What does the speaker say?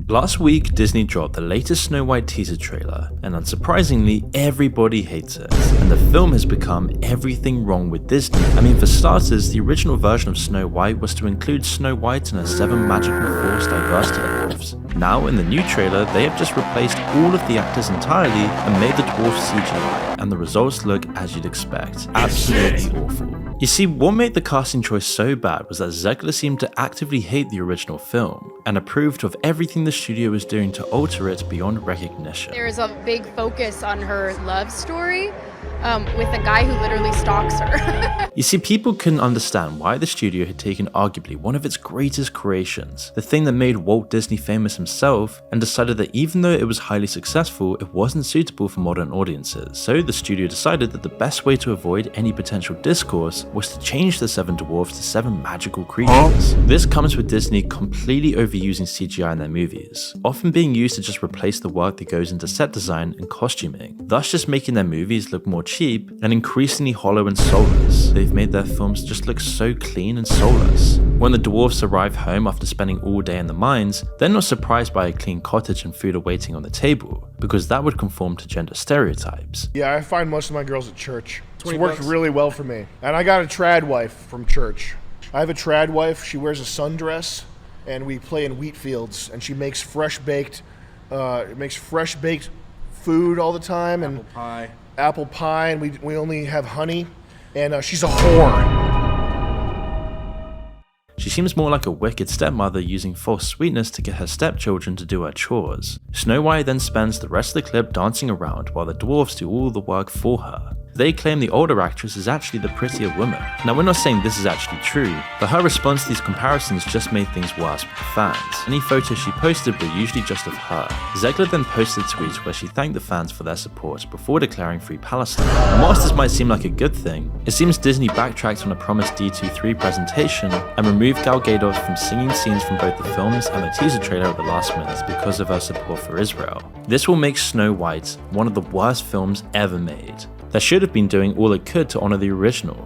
Last week, Disney dropped the latest Snow White teaser trailer, and unsurprisingly, everybody hates it. And the film has become everything wrong with Disney. I mean, for starters, the original version of Snow White was to include Snow White and her 7 magical force diverse to the dwarfs. Now, in the new trailer, they have just replaced all of the actors entirely and made the dwarfs CGI, and the results look as you'd expect. Absolutely awful. You see, what made the casting choice so bad was that Zegler seemed to actively hate the original film, and approved of everything the studio was doing to alter it beyond recognition. There is a big focus on her love story with a guy who literally stalks her. You see, people couldn't understand why the studio had taken arguably one of its greatest creations, the thing that made Walt Disney famous himself, and decided that even though it was highly successful, it wasn't suitable for modern audiences. So the studio decided that the best way to avoid any potential discourse was to change the 7 dwarfs to 7 magical creatures. This comes with Disney completely overusing CGI in their movies, often being used to just replace the work that goes into set design and costuming, thus just making their movies look more cheap and increasingly hollow and soulless. They've made their films just look so clean and soulless. When the dwarfs arrive home after spending all day in the mines, they're not surprised by a clean cottage and food awaiting on the table, because that would conform to gender stereotypes. Yeah, I find most of my girls at church. It's worked really well for me. And I got a trad wife from church. I have a trad wife, she wears a sundress, and we play in wheat fields, and she makes fresh baked food all the time, and apple pie, and we only have honey, and she's a whore. She seems more like a wicked stepmother using false sweetness to get her stepchildren to do her chores. Snow White then spends the rest of the clip dancing around while the dwarfs do all the work for her. They claim the older actress is actually the prettier woman. Now, we're not saying this is actually true, but her response to these comparisons just made things worse with the fans. Any photos she posted were usually just of her. Zegler then posted tweets where she thanked the fans for their support before declaring Free Palestine. And whilst this might seem like a good thing, it seems Disney backtracked on a promised D23 presentation and removed Gal Gadot from singing scenes from both the films and the teaser trailer at the last minute because of her support for Israel. This will make Snow White one of the worst films ever made. That should have been doing all it could to honor the original.